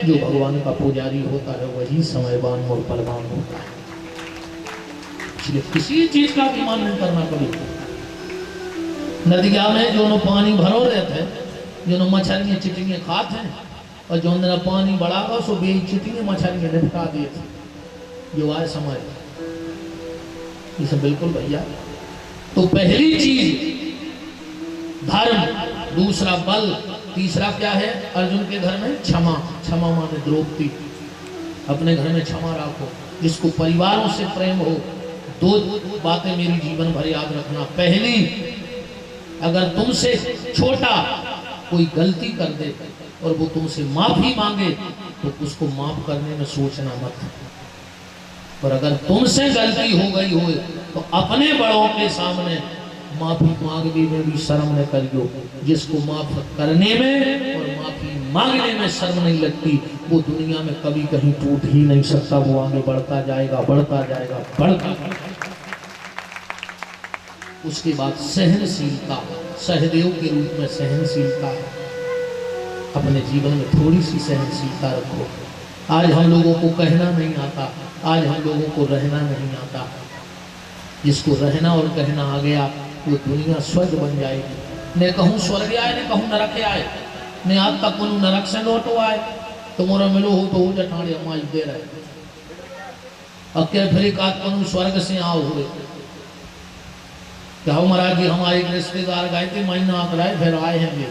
जो भगवान का पुजारी होता है वही समयवान और बलवान होता है। इसलिए किसी चीज का अभिमान नहीं करना कभी। नदिया में जो पानी भरो रहते हैं, जो मछलियाँ चिटिंगे खाते हैं, और जो अंदर पानी बढ़ागा सो बे चिटिंगे मछलियाँ निपटा देते जो आए समय। ये सब बिल्कुल भैया। तो पहली चीज धर्म, दूसरा बल, तीसरा क्या है? अर्जुन के घर में क्षमा। क्षमा माने द्रौपदी। अपने घर में क्षमा रखो। जिसको परिवारों से प्रेम हो, दो बातें मेरी जीवन भर याद रखना। पहली, अगर तुमसे छोटा कोई गलती कर दे और वो तुमसे माफी मांगे तो उसको माफ करने में सोचना मत। और अगर तुमसे गलती हो गई हो तो अपने बड़ों के सामने माफी मांगने में भी शर्म न करियो। जिसको माफ करने में और माफी मांगने में शर्म नहीं लगती, वो दुनिया में कभी कहीं टूट ही नहीं सकता। वो आगे बढ़ता जाएगा, बढ़ता जाएगा, बढ़ता जाएगा। उसके बाद सहनशीलता, सहदेव के रूप में सहनशीलता है। अपने जीवन में थोड़ी सी सहनशीलता रखो। आज हम लोगों को कहना नहीं आता, आज हम लोगों को रहना नहीं आता। जिसको रहना और कहना आ गया वो दुनिया स्वर्ग बन जाएगी। ने कहूँ स्वर्ग आए, ने कहूँ नरक आए, ने आज तक को नरक से लौटो आए। तुम्हारा मिलो हो तो जठाने हमारी दे रहे अके फिर एक आध को स्वर्ग से आओ हुए। क्या महाराज जी, हमारे एक रिश्तेदार गए थे, महीना कराए फिर आए हैं।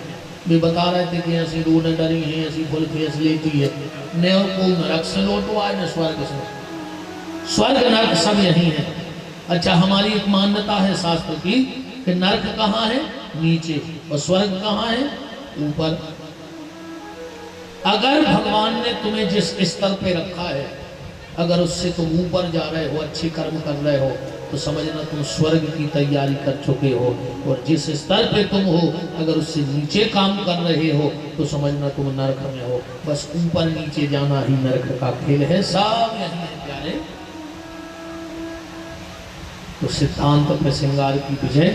वे बता रहे थे कि ऐसी रोड डरी है, ऐसी फुल फेस लेती है। ने को नरक से लौटो आए, न स्वर्ग से। स्वर्ग नरक सब यही है। अच्छा, हमारी एक मान्यता है शास्त्र की कि नरक कहाँ है? नीचे, और स्वर्ग कहाँ है? ऊपर। अगर भगवान ने तुम्हें जिस स्तर पे रखा है, अगर उससे तुम ऊपर जा रहे हो, अच्छे कर्म कर रहे हो, तो समझना तुम स्वर्ग की तैयारी कर चुके हो। और जिस स्तर पे तुम हो, अगर उससे नीचे काम कर रहे हो, तो समझना तुम नरक में हो। बस ऊपर नीचे जाना ही नरक का खेल है। सब यही है प्यारे। तो सिद्धांत पे श्रृंगार की विजय।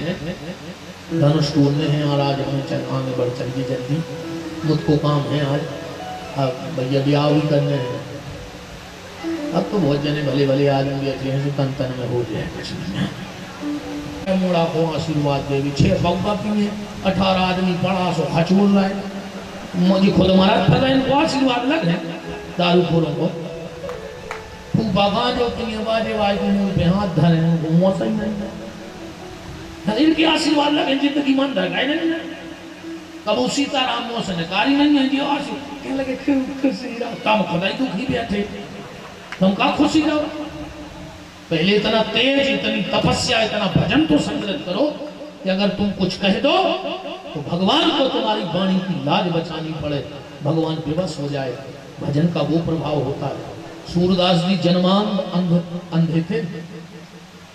धनुष टूटने हैं और आज हमें आगे बढ़ चलिए जल्दी। मुझको काम है आज, अब भैया ब्याह भी करने हैं। अब तो बहुत जने भले भले आदमी बैठे हैं जो तन तन में हो जाए। कुछ मोड़ा को आशीर्वाद देवी 6 बउआ पिए, 18 आदमी पड़ा सो हचूल रहा है। मुझे खुद महाराज पता इनको आशीर्वाद लग है दारू खोलों को। जो बाजे वाज के मुंह पे हाथ धरे उनको मौसम नहीं। इनके आशीर्वाद लगे जिंदगी मन धर गए नहीं। कब सीताराम मौसम कारी नहीं है जी आशीर्वाद लगे खुशी रहो। कम खुदाई दुखी बैठे, तुम का खुशी रहो। पहले इतना तेज, इतनी तपस्या, इतना भजन तो संग्रहित करो कि अगर तुम कुछ कह दो तो भगवान को तुम्हारी वाणी की लाज बचानी पड़े, भगवान विवश हो जाए। भजन का वो प्रभाव होता है। सूरदास जी जन्मांध अंधे थे,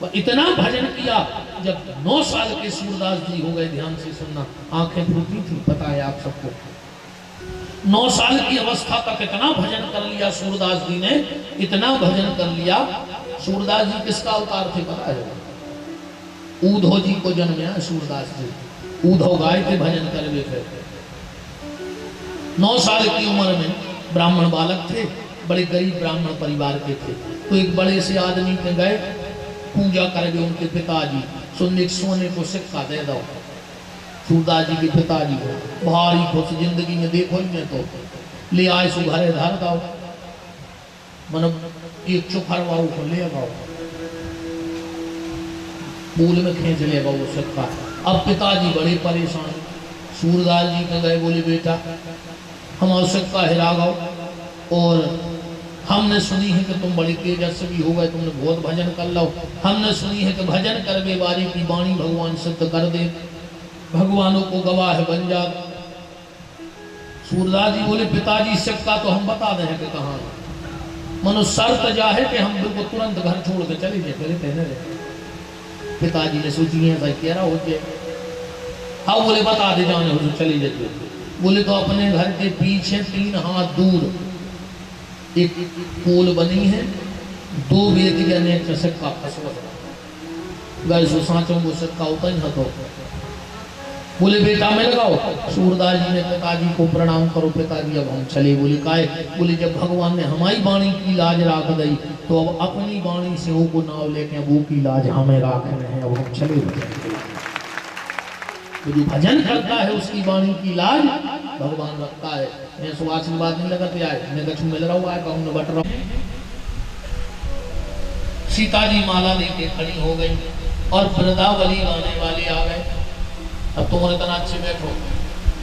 और इतना भजन किया। जब 9 साल के सूरदास जी हो गए, ध्यान से सुनना, आंखें फूटी थी, पता है आप सबको। 9 साल की अवस्था तक इतना भजन कर लिया सूरदास जी ने, इतना भजन कर लिया। सूरदास जी किसका अवतार थे पता है? ऊधव जी को जन्मया सूरदास जी। ऊधव गाय के भजन कर थे। 9 साल की उम्र में ब्राह्मण बालक थे, बड़े गरीब ब्राह्मण परिवार के थे। तो एक बड़े से आदमी के गए, पूजा करके उनके पिताजी सुनने सोने को सिक्का दे दो। सूरदास जी के पिताजी को भारी खुश जिंदगी में देखो ही तो ले आए सो घरे धर दो, मतलब एक चुखरवाऊ को ले आओ, पूल में खींच लेगा वो सिक्का। अब पिताजी बड़े परेशान। सूरदास जी के गए, बोले बेटा हम सिक्का हिरा गो, और हमने सुनी है कि तुम बड़ी तेजस्वी हो गए, तुमने बहुत भजन कर लो। हमने सुनी है कि भजन करवे वारी की वाणी भगवान सिद्ध कर दे, भगवानों को गवाह बन जा। सूरदास जी बोले पिताजी सिक्का तो हम बता दें कि कहाँ है, मनो शर्त जा है कि हम बिल्कुल तुरंत घर छोड़ के चले जाए। पहले कहने रहे पिताजी ने सोची ऐसा कह रहा होते। हाँ बोले बता दे जाने हो तो चले जाते। बोले तो अपने घर के पीछे 3 हाथ दूर एक पोल बनी है, 2 व्यक्ति ने सिक्का फंसवा गए सो सांचों को सिक्का उतर तो बोले बेटा मिल गओ। सूरदास जी ने पिताजी को प्रणाम करो पिताजी अब हम चले। बोले काहे? बोले जब भगवान ने हमारी वाणी की लाज राख दी तो अब अपनी वाणी से वो को नाव लेके वो की लाज हमें राखने हैं, अब हम चले। तो जो भजन करता है उसकी वाणी की लाज भगवान रखता है। मैं सो आशीर्वाद नहीं लगाते आए, मैं कछु मिल रहा हूँ, कहूँ न बट रहा हूँ। सीता जी माला लेके खड़ी हो गई और वृंदावली गाने वाले आ गए। अब तुम्हारे तना अच्छे बैठो,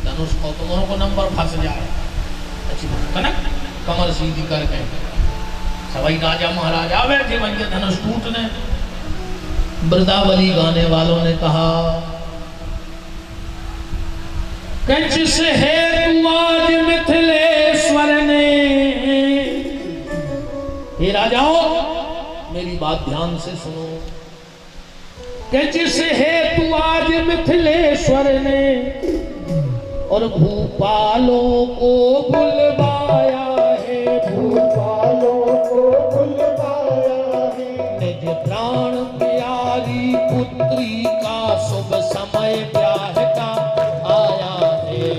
धनुष को तुम्हारों को नंबर फंस जाए। अच्छी कनक कमर सीधी करके सभी राजा महाराजा बैठे भैया धनुष टूटने। वृंदावली गाने वालों ने कहा जिसे हेतु आज मिथिलेश्वर ने, हे राजाओं मेरी बात ध्यान से सुनो, कि जिस हेतु आज मिथिलेश्वर ने और भूपालों को बुलवाया है, भूपालों को बुलवाया है, निज प्राण प्यारी पुत्री का शुभ समय ब्याह का आया है।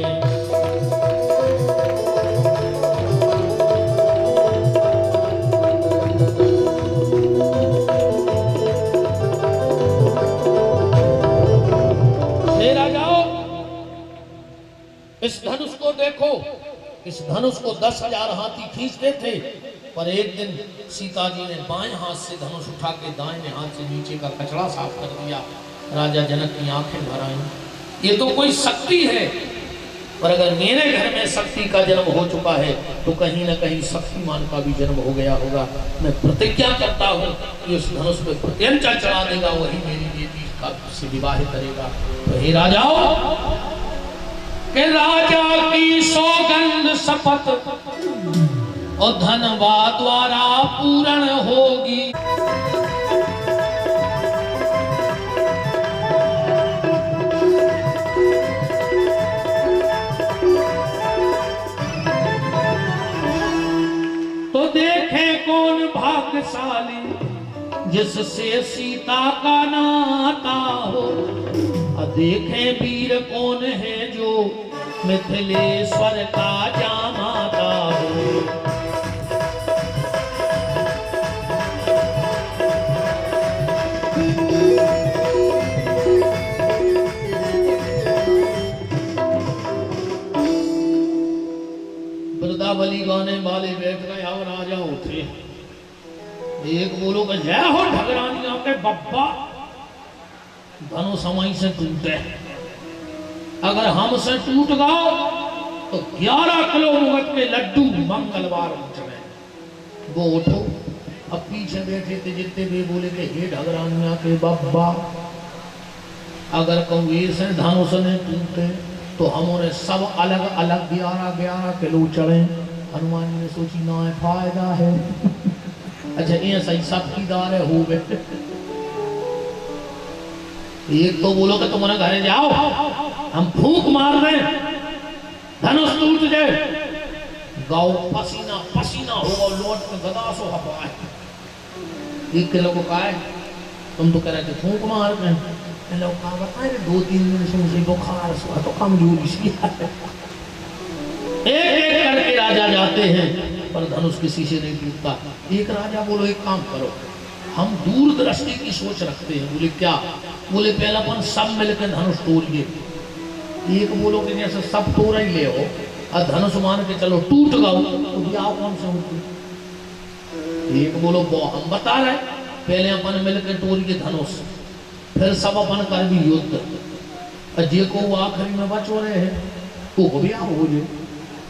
इस धनुष को देखो, इस धनुष को 10,000 हाथी खींचते थे, पर एक दिन सीता जी ने बाएं हाथ से धनुष उठा के दाहिने हाथ से नीचे का कचरा साफ कर दिया। राजा जनक की आंखें भर आईं। ये तो कोई शक्ति है, पर अगर मेरे घर में शक्ति का जन्म हो चुका है तो कहीं ना कहीं शक्तिमान का भी जन्म हो गया होगा। मैं प्रतिज्ञा करता हूँ कि उस धनुष में प्रत्यंचा चढ़ा देगा, वही मेरी बेटी का से विवाह करेगा। तो हे राजाओं, कि राजा की सौगंध शपथ और धनवा द्वारा पूर्ण होगी। तो देखे कौन भाग्यशाली जिससे सीता का नाता हो, देखें वीर कौन है जो मिथिलेश्वर का जामाता हो। वृंदावली गाने वाले बैठ गए और राजा उठे। एक बोलो कि जय हो ढगरानिया के बब्बा, धनुष समय से टूटे, अगर हमसे टूट गया तो 11 किलो मुगट के लड्डू मंगलवार उठने। वो उठो। अब पीछे बैठे थे जितने भी बोले कि हे ढगरानिया के बब्बा, अगर कौए से धनुष ने टूटे तो हमारे सब अलग अलग 11 किलो चढ़े। हनुमान जी ने सोची ना फायदा है। अच्छा ये सही सबकी दार है हो गए। एक तो बोलो कि तुम्हारे घर जाओ, हम फूंक मार दें, धनुष टूट जाए, गाँव पसीना पसीना होगा, लौट में गदा सो हवाए। एक किलो को कहा तुम तो कह रहे थे फूंक मार दें, लोग कहा बताए 2-3 दिन से मुझे बुखार हुआ तो कमजोरी सी है। एक करके राजा जाते हैं पर धनुष किसी से नहीं टूटता। एक राजा बोलो एक काम करो, हम दूरदृष्टि की सोच रखते हैं। बोले क्या? बोले पहले अपन सब मिलकर धनुष तोड़िए। एक बोलो कि जैसे सब तोड़ ही ले हो और धनुष मान के चलो टूट गओ तो ब्याह कौन से होती। एक बोलो हम बता रहे पहले अपन मिलकर तोड़िए धनुष, फिर सब अपन कर भी युद्ध, और जे को आखिरी में बचो रहे हैं तो ब्याह हो जाए।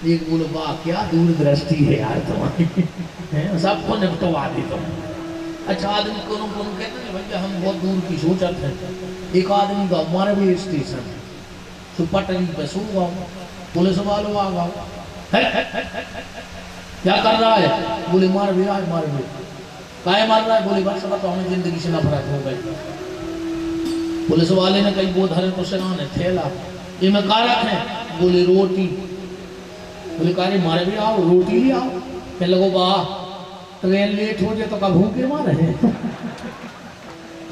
एक बोलो वाह क्या दूरदृष्टि है यार तुम्हारी, सबको निपटवा दी तुम। अच्छा आदमी कोनो कहते हैं भैया हम बहुत दूर की सोचते हैं। एक आदमी का हमारे भी स्टेशन तो पटरी पे सो गया, पुलिस वालों आ गया, क्या कर रहा है? बोले मार भी आज मार भी काय मार रहा है? बोले बस तो हमें जिंदगी से नफरत हो गई। पुलिस वाले ने कही वो धरे तो सिराने थैला ये में कारक है। बोले रोटी। बोले कारे मारे भी आओ रोटी भी आओ। कहने लगो वाह ट्रेन लेट हो जाए तो कब भूखे मारे हैं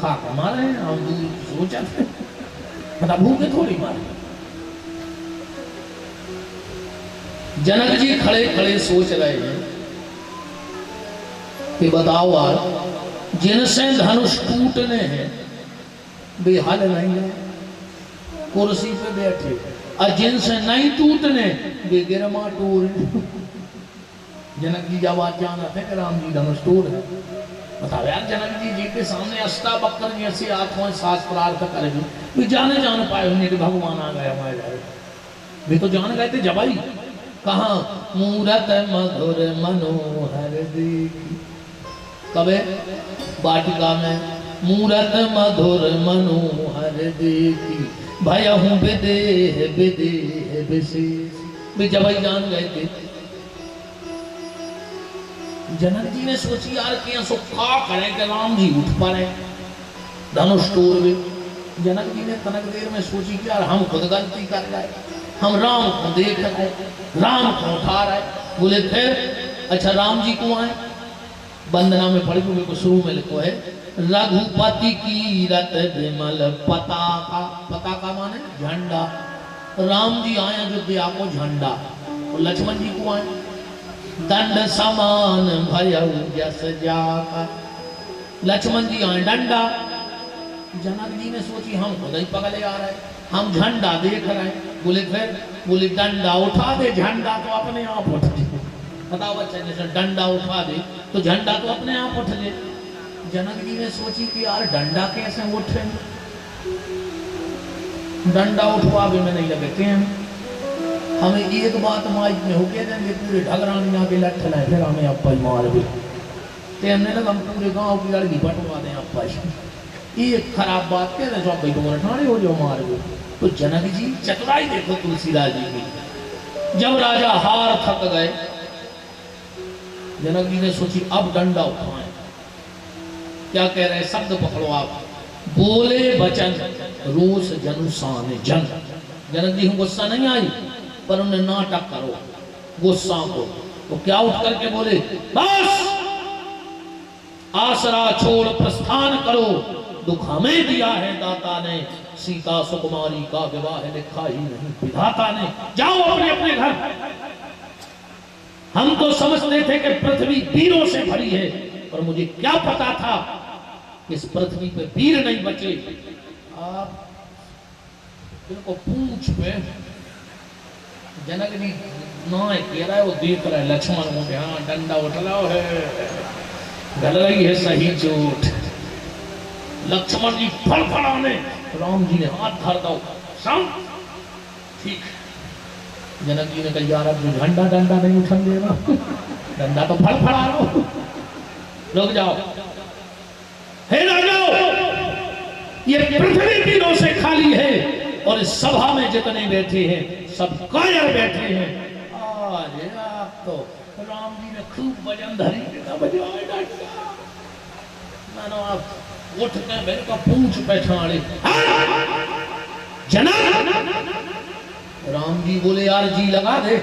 खा कर मारे हैं हम दूर सोचा थे मतलब भूखे थोड़ी मारे। जनक जी खड़े खड़े सोच रहे हैं कि बताओ यार, जिनसे धनुष टूटने हैं वे हल नहीं है, कुर्सी पे बैठे, और जिनसे नहीं टूटने वे गिरमा टूर। जनक जी जब आज जाना थे कि राम जी धनुष टूट है, बताओ यार, जनक जी के सामने अष्टावक्र जैसे आत्माएं सास प्रार्थ करेगी, वे जाने जान पाए होंगे कि भगवान आ गए हमारे घर, वे तो जान गए थे जबाई। कहा मूरत मधुर मनोहर देखी, कबे वाटिका में, मूरत मधुर मनोहर देखी भयहूँ विदेह विदेह विशेष, वे जबाई जान गए थे। जनक जी ने सोची यार कि सो का करें कि राम जी उठ पड़े धनुष तोड़ गए। जनक जी ने तनक देर में सोची कि यार हम खुद गलती कर रहे, हम राम को देख रहे, राम को उठा रहे। बोले फिर अच्छा राम जी को आए, वंदना में पढ़ को शुरू में लिखो है, रघुपति की रत विमल पताका, पताका माने झंडा, राम जी आए अयोध्या को झंडा, और लक्ष्मण जी को आए दंड समान भयउ जस जाका, लक्ष्मण जी आए डंडा। जनक जी ने सोची हम खुद ही पगले आ रहे, हम झंडा देख रहे। बोले फिर, बोले डंडा उठा दे, झंडा तो अपने आप उठ जाए। बताओ बच्चा, जैसे डंडा उठा दे तो झंडा तो अपने आप उठ जाए। जनक जी ने सोची कि यार डंडा कैसे उठे, डंडा उठवा भी में नहीं लगते हैं, हमें एक बात माइक में होके देंगे पूरे ढगरानिया के लठ लाए, फिर हमें आप मार भी तेमने लगा हम पूरे गांव की लड़की बटवा दें आप। एक खराब बात कह रहे सब भाई तुम्हारे ठाणे हो जाओ मार भी। तो जनक जी चतुराई देखो तुलसीदास जी की। जब राजा हार थक गए, जनक जी ने सोची अब डंडा उठाएं। क्या कह रहे शब्द पकड़ो आप, बोले वचन रोष जनुसान जन। जनक जी हम गुस्सा नहीं आई, पर उन्हें नाटक करो गुस्सा को। तो क्या उठ करके बोले, बस आसरा छोड़ प्रस्थान करो, दुख हमें दिया है दाता ने, सीता सुकुमारी का विवाह लिखा ही नहीं विधाता ने, जाओ अपने अपने घर। हम तो समझते थे कि पृथ्वी वीरों से भरी है, पर मुझे क्या पता था इस पृथ्वी पे वीर नहीं बचे। आप इनको पूछ पे जनक जी ना कह रहा है, वो देख रहा है लक्ष्मण को, हाँ डंडा उठला है, गल रही है सही चोट। लक्ष्मण जी फड़फड़ाने, राम जी ने हाथ धर दो शांत, ठीक। जनक जी ने कहा यार अब झंडा डंडा नहीं उठन देगा, डंडा तो फड़फड़ा लो, रुक जाओ। हे राजाओ, ये पृथ्वी तीनों से खाली है और इस सभा में जितने बैठे हैं सब कायर बैठे हैं। अरे आप तो राम जी ने खूब वजन धरी बजाए, मानो आप उठ के मेरे को पूंछ पहचाने। जनक, राम जी बोले यार जी लगा दे।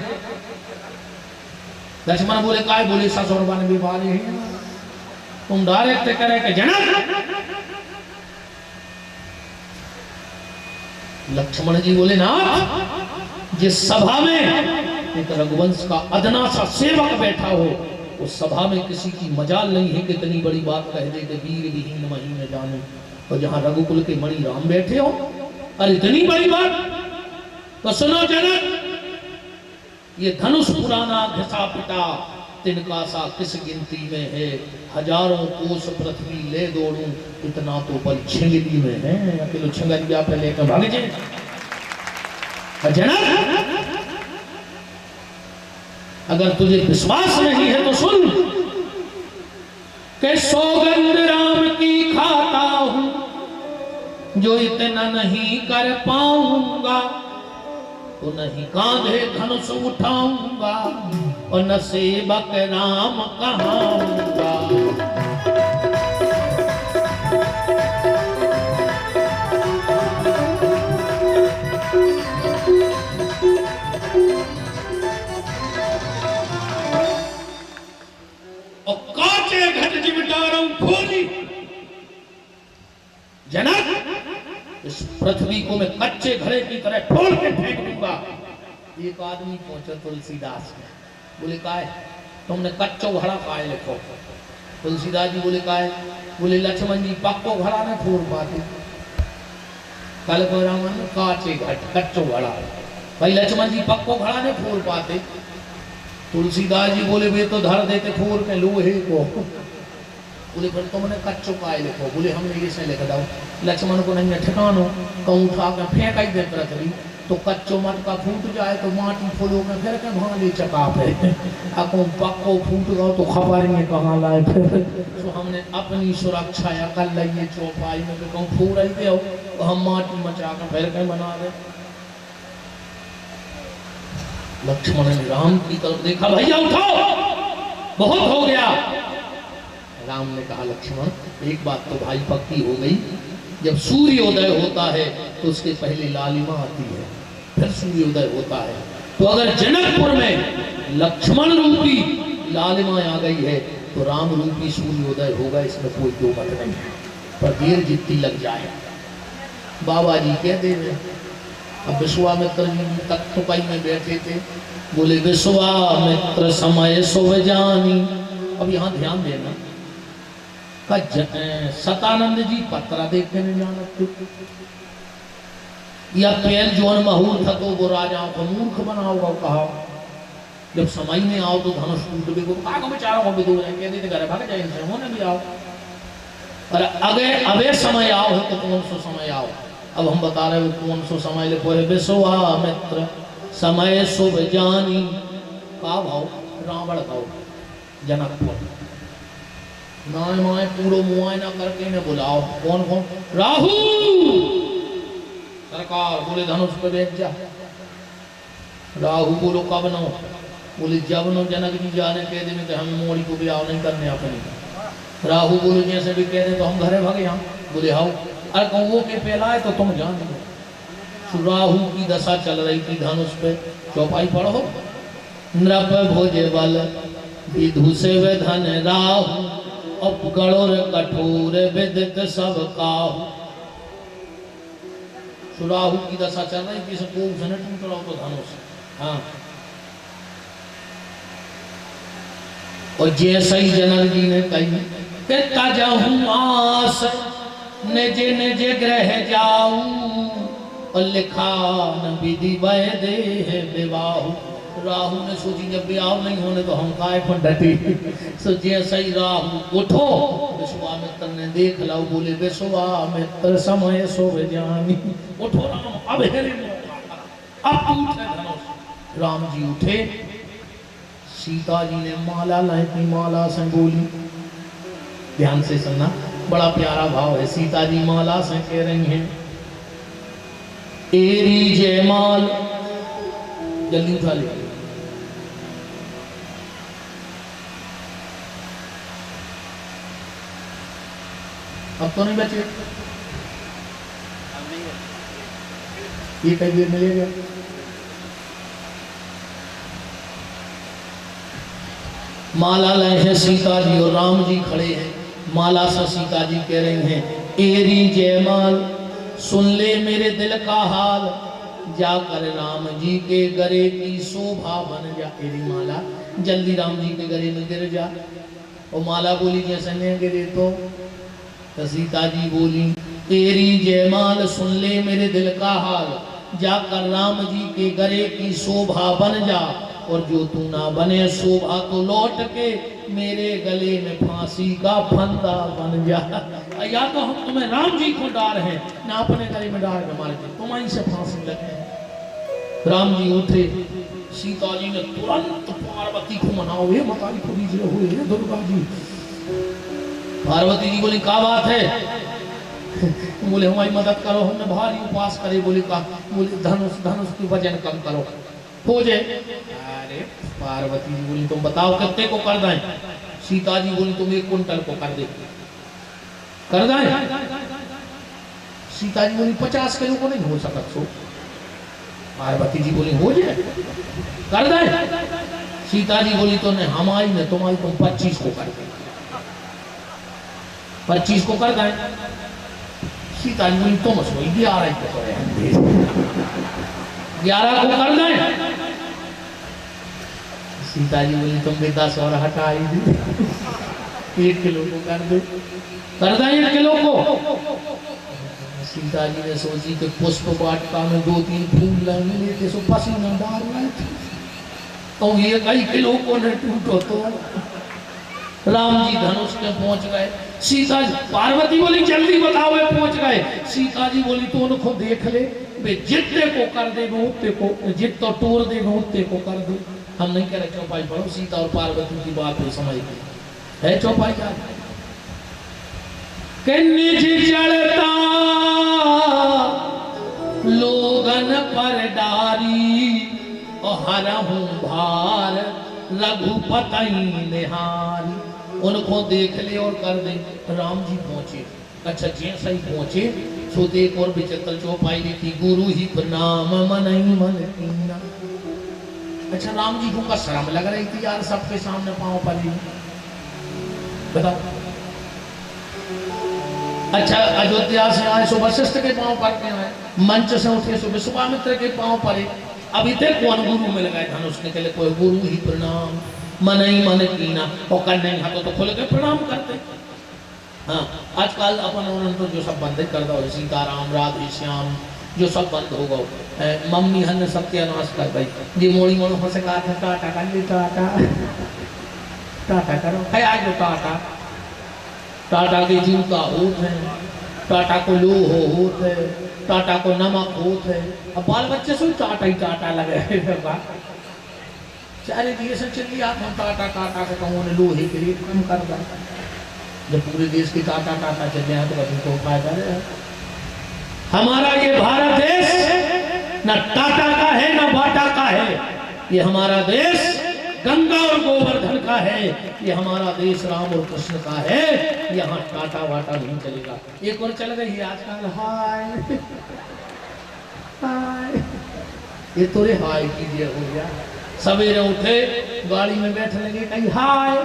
लक्ष्मण बोले काय, बोले ससुर बन भी वाले हैं, तुम डायरेक्ट करे कि जनक। लक्ष्मण जी बोले ना, जिस सभा में एक रघुवंश का अदना सा सेवक बैठा हो, उस सभा में किसी की मजाल नहीं है कि इतनी बड़ी बात कह दे कि वीर विहीन मही न जाने। और जहां रघुकुल के मणि राम बैठे हो, अरे इतनी बड़ी बात तो सुनो जनक, ये धनुष पुराना घिसा पिटा, तिनका सा किस गिनती में है, हजारों कोस पृथ्वी ले दौड़ूं, इतना तो बल छिंगली में है, अकेले छिंगलिया पे लेकर भाग जाए। जनक, अगर तुझे विश्वास नहीं है तो सुन कि सौगंध राम की खाता हूं, जो इतना नहीं कर पाऊंगा तो नहीं कांधे धनुष उठाऊंगा, और न सेवक राम कहाऊंगा। और काचे घट जिमटारों खोली, जनक इस पृथ्वी को मैं कच्चे घड़े की तरह फोड़ के फेंक दूंगा, एक आदमी पहुंचा तुलसीदास के, बोले का है तुमने कच्चो घड़ा काहे लिखो? तुलसीदास जी बोले का है? बोले लक्ष्मण जी पक्को घड़ा न फोड़ पाते, कल को रामन काचे कच्चो घड़ा, भाई लक्ष्मण जी पक्को घड़ा नहीं फोड़ पाते। तुलसीदास जी बोले वे तो धर देते फोड़ के लोहे को। बोले फिर तुमने कच्चो काहे लिखो? बोले हमने ये से लिख दो, लक्ष्मण को नहीं ठिकानो, कहूँ उठा के फेंक ही दे पृथ्वी, तो कच्चो मटका फूट जाए तो माटी फूलो में फिर के भाले चका पे, अको पक्को फूट गो तो खबर नहीं कहाँ लाए फिर। तो हमने अपनी सुरक्षा या कर लिए चौपाई में, कहूँ फूट ही दे तो हम माटी मचा के फिर के बना दे। लक्ष्मण ने राम की तरफ देखा, भैया उठाओ बहुत हो गया। राम ने कहा लक्ष्मण एक बात तो भाई पक्की हो गई, जब सूर्योदय होता है तो उसके पहले लालिमा आती है, फिर सूर्योदय होता है। तो अगर जनकपुर में लक्ष्मण रूपी लालिमा आ गई है तो राम रूपी सूर्योदय होगा, इसमें कोई दो मत नहीं है, पर देर जितनी लग जाए। बाबा जी कहते हैं, अब विश्वामित्र जी तक टुकाई में बैठे थे, बोले विश्वामित्र समय सुभ जानी। अब यहाँ ध्यान देना, सतानंद जी पत्रा देखने नहीं जाना, या पहल जौन महूर था तो वो राजाओं को मूर्ख बनाओगा, कहा जब समय में आओ तो धनुष टूट भी को बेचारा भी दूर है, कहते थे घर भाग जाए इनसे होने भी आओ, और अबे समय आओ है तो कौन सा समय आओ। अब हम बता रहे हो कौन सा समय लिखो है, विश्वामित्र समय शुभ जानी। का भाव रावण भाव जनकपुर नाय माए पूरो मुआयना करके ने बुलाओ, कौन कौन? राहु सरकार बोले धनुष पे बैठ जा। राहु बोलो कब नो? बोले जब नो जनक जी जाने कह दे तो हमें मोड़ी को ब्याह नहीं करने अपनी। राहु बोलो जैसे भी कह दे तो हम घरे भागे यहाँ। बोले हाउ, अरे कहूँ के पहला है तो तुम जान दो। राहु की दशा चल रही थी धनुष पे, चौपाई पढ़ो, नृप भोजे बल विधु से वे धन राहु, अपगढ़ कठोर विदित सब काहू। राहु की दशा चल रही थी, सबको उसने टूट रहा तो धनुष। हाँ, और जैसा ही जनक जी ने कही कि तजहु आस निज निज ग्रह जाऊ, और लिखा न विधि वह देह विवाहु। राहु ने सोची जब ब्याह नहीं होने तो हम काय पर डटे, सो जैसा ही राहु उठो, विश्वामित्र ने देख लो, बोले विश्वामित्र समय शुभ जानी। उठो राम, अब हेरे अब उठे धनुष। राम जी उठे, सीता जी ने माला लाई थी, माला से बोली, ध्यान से सुनना, बड़ा प्यारा भाव है। सीता जी माला से कह रही हैं, एरी जयमाल, जल्दी उठा ले, अब तो नहीं बचे, ये कई देर मिलेगा। माला लाए हैं सीता जी और राम जी खड़े हैं, माला से सीता जी कह रही हैं, एरी जयमाल सुन ले मेरे दिल का हाल, जाकर राम जी के गले की शोभा बन जा। एरी माला जल्दी राम जी के गले में गिर जा। और माला बोली जैसे नहीं गिरे तो सीता जी बोली, एरी जयमाल सुन ले मेरे दिल का हाल, जाकर राम जी के गले की शोभा बन जा, और जो तू ना बने शोभा तो लौट के मेरे गले में फांसी का फंदा बन जा। या तो हम तुम्हें राम जी को डार हैं, ना अपने गले में डार के मार के तुम्हारी से फांसी लगे। राम जी उठे, सीता जी ने तुरंत पार्वती को मनाओ, ये मतारी को दीजिए हुए दुर्गा जी। पार्वती जी बोली क्या बात है? बोले हमारी मदद करो, हमने भारी उपवास करे। बोले का? बोले धनुष धनुष की वजन कम करो, हो जाए। अरे पार्वती जी बोली तुम बताओ कितने को कर दें? सीता जी बोली तुम 1 कुंटल को कर दे, कर दें? सीता जी बोली 50 किलो को नहीं हो सकता। सो पार्वती जी बोली हो जाए, कर दें? सीता जी बोली तो नहीं, हमारी में तुम्हारी तुम 25 को कर दे, 25 को कर दें? सीता जी बोली तुम सो 11 को 11 को कर दें? सीता जी बोली तुम भी 10 और हटा ही दी, 1 किलो को कर दो, कर दो 1 किलो को। सीता जी ने सोची कि पुष्प वाटिका में 2-3 फूल लगने थे, सो पसीना डाल रहे थे, तो ये कई किलो को न टूटो। तो राम जी धनुष में पहुंच गए। सीता जी, पार्वती बोली जल्दी बताओ, वे पहुंच गए। सीता जी बोली तो उनको देख ले, वे जितने को कर दे उतने को, जितना टूर दे उतने को कर दो। हम नहीं कह रहे चौपाई पढ़ो, सीता और पार्वती की बात हो समझ गई है चौपाई का। चढ़ता लोगन पर डारी और हरहूं भार रघुपति निहारी। उनको देख ले और कर दे। राम जी पहुंचे। अच्छा जैसा ही पहुंचे सो एक और विचित्र चौपाई थी, गुरु ही प्रणाम मन ही मन कीना। अच्छा राम जी को शर्म लग रही थी यार, सबके सामने पांव पड़ी। बताओ। अच्छा अयोध्या से आए सो वशिष्ठ के पांव पड़ते आए, मंच से उठे सो विश्वामित्र के पांव पड़े। अभी तक कौन गुरु मिल गए धनुष के लिए, कोई गुरु ही प्रणाम मन ही मन कीना। और करने हाथों तो खोल के प्रणाम करते। हाँ आजकल अपन उन्होंने तो जो सब बंद कर दो, सीताराम राधे श्याम जो सब बंद हो गए। मम्मी हन सत्यानाश कर दी जी, मोड़ी मोड़ हो सका था टाटा कर ली, टाटा टाटा करो है आज टाटा। टाटा के जूता होते हैं, टाटा को लोह होते है, टाटा को नमक होते है। अब बाल बच्चे से टाटा ही टाटा लगे। चारे दिए से चलिए आप हम टाटा टाटा के कहूँ लोहे के लिए कम कर दे। जब पूरे देश की टाटा टाटा चले हैं तो कभी को फायदा है। हमारा ये भारत देश न टाटा का है न बाटा का है, ये हमारा देश गंगा और गोवर्धन का है। ये हमारा देश राम और कृष्ण का है, यहाँ टाटा वाटा नहीं चलेगा। एक और चल गई आजकल हाय हाय, ये तो रे हाय कीजिए हो गया। सवेरे उठे गाड़ी में बैठे लगे कहीं हाय,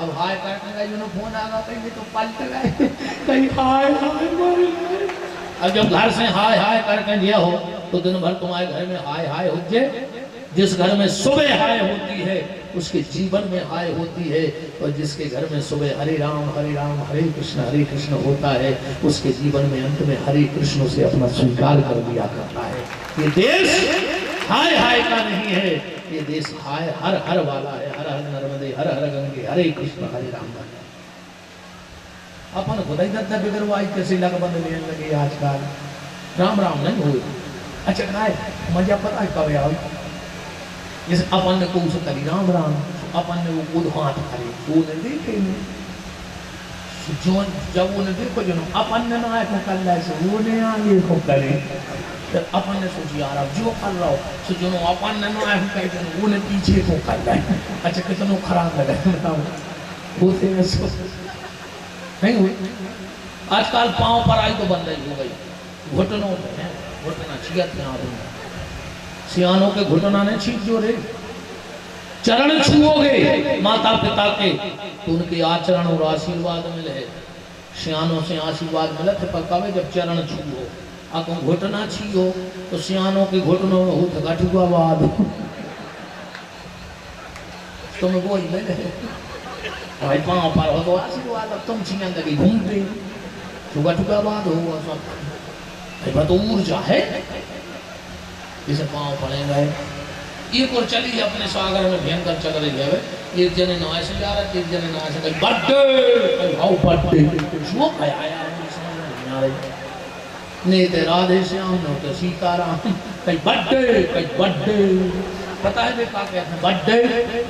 अब हाय करने का जो फोन आ गया कहीं तो पलट गए कहीं हाय हाय। अब जब घर से हाय हाय करके दिया हो तो दिन भर तुम्हारे घर में हाय हाय हो जाए। जिस घर में सुबह हाय होती है उसके जीवन में हाय होती है, और जिसके घर में सुबह हरे राम हरे कृष्ण होता है उसके जीवन में अंत में हरे कृष्ण से अपना स्वीकार कर दिया करता है। ये देश हाय हाय का नहीं है, ये देश हाय हर हर वाला है। हर हर नर्मदे हर हर गंगे हरे कृष्ण हरे राम। अपन खुदाई दत्ता बिगड़वाई कैसे लग बंद लेने लगे आजकल, राम राम नहीं हुए। अच्छा काय मजा पता है कब आओ, जैसे अपन ने को करी राम राम, अपन ने वो कूद हाथ करे वो ने देखे जो जब वो ने देखो जो अपन ने ना को कर ला से वो ने आगे को करे, तो अपन ने सोची यार अब जो कर रहा हो सो जो अपन ने ना को करे वो ने पीछे को कर ला। अच्छा कितना खराब लगा बताओ, होते हैं सो नहीं हुई। आजकल पांव पर आई तो बंद हो गई, घुटनों में घुटना छियत में आ रही, सियानों के घुटना ने छीट जो रे। चरण छुओगे माता पिता के तो उनके आचरण और आशीर्वाद मिले। सियानों से आशीर्वाद मिले थे पर कभी जब चरण छुओ, अब घुटना छियो तो सियानों के घुटनों में उठ गठुआवाद तुम वो ही मिले भाई पाँव पर हो तो आशीर्वाद, अब तुम छिया लगी घूमते तो गठुआवाद होगा सब। तो ऊर्जा है जिसे पाँव पड़े गए। एक और चली अपने सागर में भयंकर चल रही है। एक जने नहाए से जा रहा, एक जने नहाए से कहीं बर्थडे हाउ बर्थडे शो आया समझ नहीं आ रही। नहीं तो राधे श्याम न तो सीताराम, कहीं बर्थडे पता है देखा कहते हैं बर्थडे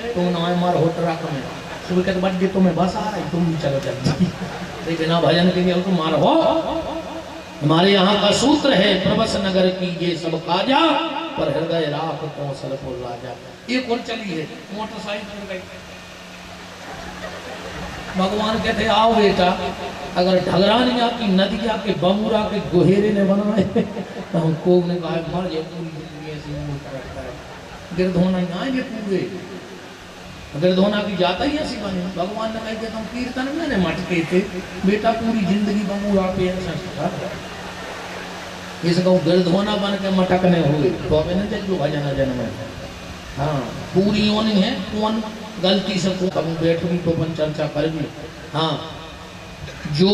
तो नहाए मार हो ट्रक में सुबह कहते बर्थडे तुम्हें बस आ रही तुम भी चलो जल्दी, लेकिन ना भजन के लिए तुम मार हो। हमारे यहाँ का सूत्र है प्रवस नगर की ये सब काजा पर हृदय राख कौशलपुर राजा। एक और चली है मोटरसाइकिल गई, भगवान कहते आओ बेटा अगर ढगरानिया की नदिया के बमुरा के गोहेरे ने बनाए तो हमको ने कहा मर जाए पूरी जिंदगी ऐसी मूर्ख रखता है। गिरधोना नहीं आएंगे पूरे, गिरधोना की जाता ही ऐसी बने। भगवान ने कहा कि तुम कीर्तन में ने मटके थे बेटा पूरी जिंदगी बमुरा पे ऐसा इसको गिरधोना बन के मटकने हुए तो अभी नहीं जो भजन जन्म है हाँ पूरी होनी है, कौन गलती से कभी बैठ भी तो अपन चर्चा कर भी। हाँ जो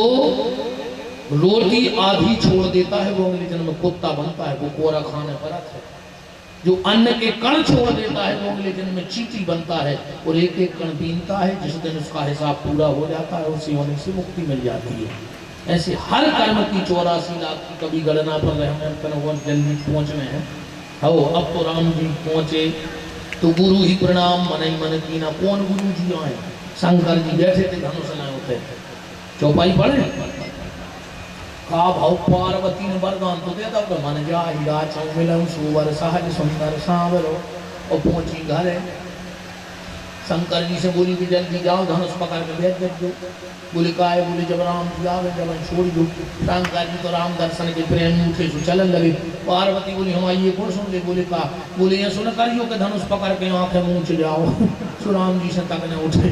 रोटी आधी छोड़ देता है वो अगले जन्म में कुत्ता बनता है, वो कोरा खाने पर आता है। जो अन्न के कण छोड़ देता है वो अगले जन्म में चींटी बनता है और एक एक कण बीनता है, जिस दिन उसका हिसाब पूरा हो जाता है उसी होने से मुक्ति मिल जाती है। ऐसे हर कर्म की 84 लाख की कभी गणना पर रहे हमें बहुत जल्दी पहुंचने हैं। हो अब तो राम जी पहुंचे तो गुरु ही प्रणाम मन ही मन की ना। कौन गुरु जी आए? शंकर जी बैठे थे धनुष लाए होते, चौपाई पढ़े का भाव पार्वती ने वरदान तो दे दो मन जा हीरा चौमिलम सुवर सहज सुंदर सांवरो और पहुंची घर है। शंकर जी से बोली कि जल्दी जाओ धनुष पकड़ के भेज दो। बोले का है? बोले जब राम जी आवे जब छोड़ दो। शंकर जी तो राम दर्शन के प्रेम में उठे सो चलन लगे। पार्वती बोली हम आइए कौन सुन ले? बोले का? बोले ये सुन करियो के धनुष पकड़ के आंखें मुंह चले जाओ। सो राम जी से तक ने उठे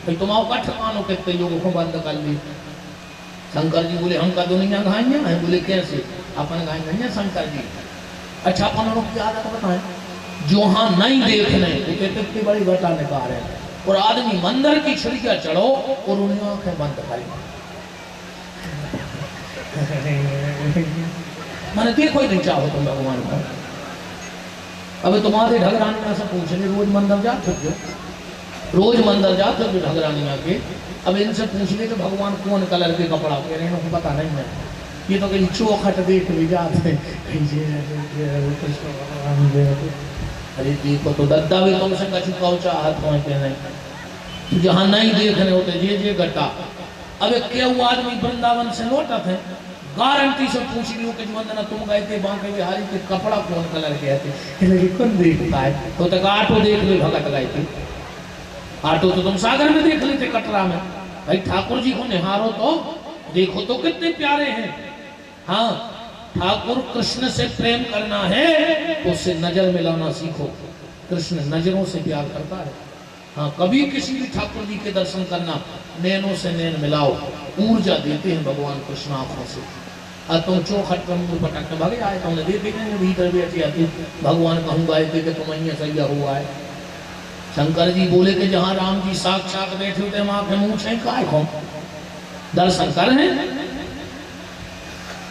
भाई तुम आओ कठ मानो के योग को बंद कर ली। शंकर जी बोले हम का दुनिया घाइया है? बोले कैसे? अपन घाइया शंकर जी। अच्छा अपन लोग की आदत बताएं, जो हाँ नहीं देखने कितनी बड़ी घटा निकाल है और आदमी मंदिर की छिड़कियां चढ़ो और उन्हें आंखें बंद करें। मैंने देखो ही नहीं चाहो तुम भगवान को। अब तुम्हारे ढगरानिया से पूछ ले, रोज मंदिर जा चुके रोज मंदिर जा चुके ढगरानिया के। अब इनसे पूछ ले कि भगवान कौन कलर के कपड़ा पहने हैं, उनको पता नहीं है। ये तो कहीं चौखट देख ले जाते अरे देखो तो दद्दा भी तुमसे कछु कौचा हाथ पहुँचते नहीं। जहाँ नहीं देखने होते जे घटा। अब क्यों आदमी वृंदावन से लौटा थे गारंटी से पूछ लियो कि वंदना तुम गए थे बांके बिहारी के कपड़ा कौन कलर के थे? कौन देखता है? तो तक आटो देख ले भगत गए थे। आटो तो तुम सागर में देख लेते कटरा में। भाई ठाकुर जी को निहारो तो देखो तो कितने प्यारे हैं। हाँ ठाकुर कृष्ण से प्रेम करना है तो उससे नजर मिलाना सीखो। कृष्ण नजरों से प्यार करता है। हाँ कभी किसी भी ठाकुर जी के दर्शन करना, नैनों से नैन मिलाओ, ऊर्जा देते हैं भगवान कृष्ण आंखों से। और तुम चौखट पर मुंह पटक के भागे आए, तुमने देखे नहीं भीतर बैठी आती भगवान कहूँगा कि तुम अहिया सैया हुआ है। शंकर जी बोले कि जहाँ राम जी साक्षात बैठे होते वहां पे मुंह छे काय को दर्शन कर हैं।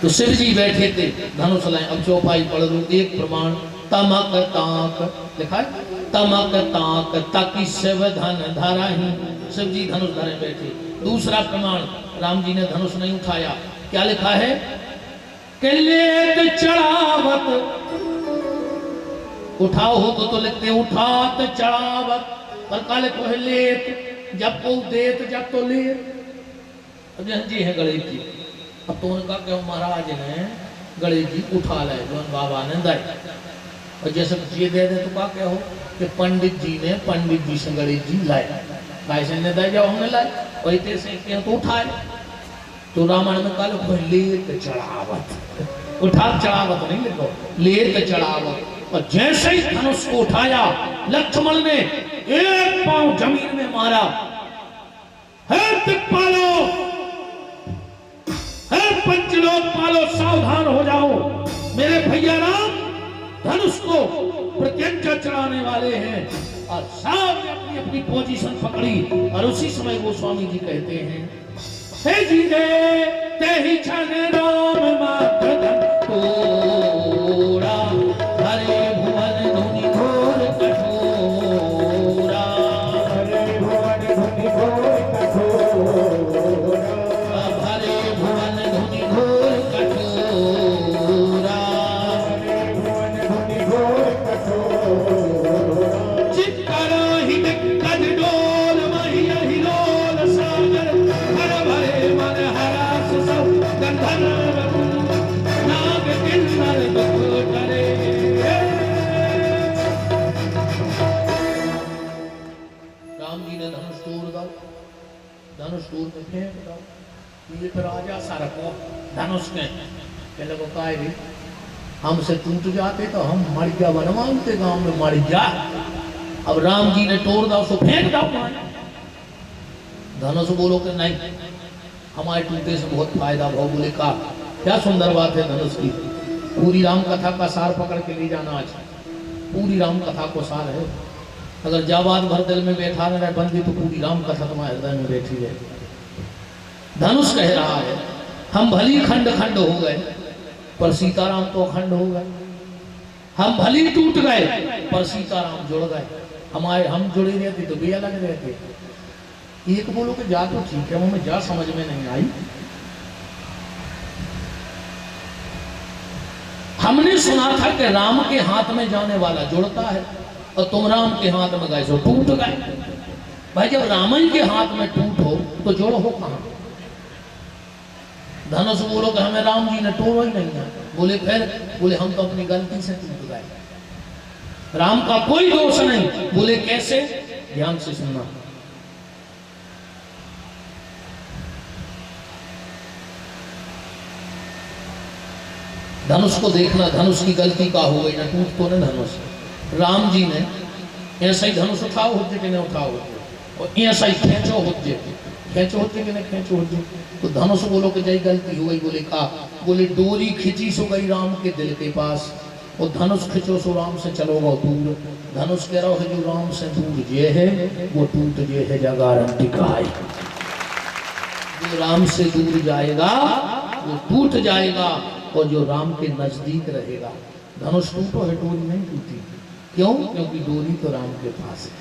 तो शिव जी बैठे थे धनुष लाए। अब चौपाई पढ़ लो एक प्रमाण तमक ताक लिखा है, तमक ताक ताकि शिव धन धारा ही। शिव जी धनुष धरे बैठे। दूसरा प्रमाण राम जी ने धनुष नहीं उठाया। क्या लिखा है? कि लेत चढ़ावत उठाओ हो तो लिखते उठात चढ़ावत, पर काले को है लेत, जब को देत जब तो लेत। जी है गणेश जी। अब तो उनका क्यों महाराज ने गणेश जी उठा लाए जो बाबा ने दाए। और जैसे ये दे दे तो क्या क्या हो कि पंडित जी ने पंडित जी से गणेश जी लाए, कैसे ने दाए जाओ हमने लाए वही तेरे तो उठाए। तो रामायण में काले को लेत चढ़ावत, उठा चढ़ावत नहीं लिखो, लेत चढ़ावत। और जैसे ही धनुष को उठाया लक्ष्मण ने एक पांव जमीन में मारा। है दिक्पालो, है पंचलोकपालो, सावधान हो जाओ, मेरे भैया राम धनुष को प्रत्यंचा चढ़ाने वाले हैं। और सब ने अपनी अपनी पोजीशन पकड़ी। और उसी समय वो स्वामी जी कहते हैं, हे जी दे ते ही छन राम मात्र धन तोड़ा, हरे भुवन धुनि घोर कठोरा, हरे भुवन धुनि घोर कठोरा, हरे भुवन धुनि घोर कठोरा, हरे भुवन धुनि घोर कठोरा। चित्करा ही दिक्कत डोल मही हिलोल सागर, हर भरे मन हरास सब गंधर्व नाग किन्नर दुख करे। राम जी ने धनुष तोड़ दो, धनुष तोड़ के फेंक दो। ये फिर राजा सरको धनुष के पहले को कहा रे हमसे टूट जाते तो हम मर जा बनवाते गांव में मर जा। अब राम जी ने तोड़ दो उसको फेंक दो। धनुष बोलो कि नहीं हमारे टूटे से बहुत फायदा। भाव बोले का क्या सुंदर बात है धनुष की। पूरी राम कथा का सार पकड़ के ले जाना आज। पूरी राम कथा को सार है। अगर जाबाद भर दिल में बैठा रहे बंदी तो पूरी राम कथा तुम्हारे हृदय में बैठी है। धनुष कह रहा है हम भली खंड खंड हो गए पर सीताराम तो अखंड हो गए। हम भली टूट गए पर सीताराम जुड़ गए। हमारे हम जुड़े रहते तो भी अलग रहते। एक बोलो कि जा तो ठीक है, हमें जा समझ में नहीं आई। हमने सुना था कि राम के हाथ में जाने वाला जुड़ता है और तुम राम के हाथ में गए सो टूट गए। भाई जब रामन के हाथ में टूट हो तो जोड़ हो कहां? धनुष बोलो कि हमें राम जी ने तोड़ा ही नहीं है। बोले फिर? बोले हम तो अपनी गलती से टूट गए, राम का कोई दोष नहीं। बोले कैसे? ध्यान से सुनना। धनुष को देखना, धनुष की गलती का हो गई ना, टूट तो ना धनुष। राम जी ने ऐसा ही धनुष उठाओ होते कि नहीं उठाओ होते, और ऐसा ही खेचो होते कि नहीं खेचो होते। तो धनुष बोलो कि जय गलती हो गई। बोले का? बोले डोरी खिंची सो गई राम के दिल के पास, और धनुष खिंचो सो राम से चलोगा दूर। धनुष कह रहा है जो राम से दूर जे है वो टूट जे है जा गारंटी का है। जो राम से दूर जाएगा वो टूट जाएगा, और जो राम के नजदीक रहेगा। धनुष टूटो है, डोरी नहीं टूटी। क्यों? क्योंकि डोरी तो राम के पास है।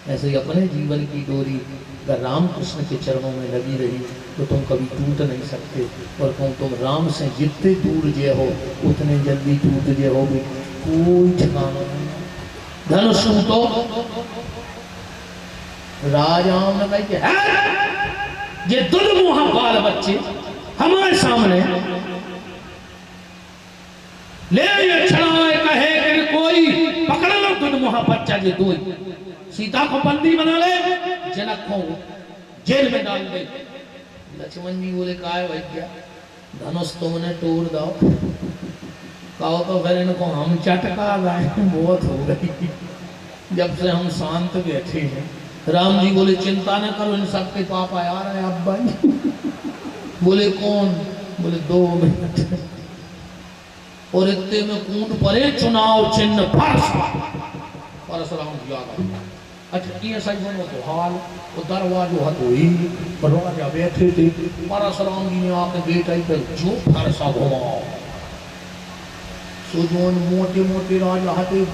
ऐसे ही अपने जीवन की डोरी अगर राम कृष्ण के चरणों में लगी रही तो तुम कभी टूट नहीं सकते। और तुम राम से जितने दूर जे हो उतने जल्दी टूट जे हो भी कोई ठिकाना नहीं। धनुष टूटो, राजाओं ने कहा ये दुर्मुहा बाल बच्चे हमारे सामने ले ये छड़ाए कहे कि कोई पकड़ लो दुर्मुहा बच्चा जे दो। सीता को बंदी बना ले, जनक को जेल में डाल दे। लक्ष्मण जी बोले का है भैया, धनुष तुमने तोड़ दो। कहो तो फिर इनको हम चटका लाए, बहुत हो गई जब से हम शांत बैठे हैं। राम जी बोले चिंता न करो, इन सबके पापा आ रहे हैं अब्बा जी। बोले कौन? बोले 2 मिनट। और इतने में कूद पड़े चुनाव चिन्ह परशुराम जी आ गए। अच्छा ये सही बनो तो हाल वो दरवाजो हथोई पर राजा बैठे थे। परशुराम जी ने आके बेटा ही पर जो फरसा घुमाओ सो जोन मोटे मोटे राजा हथे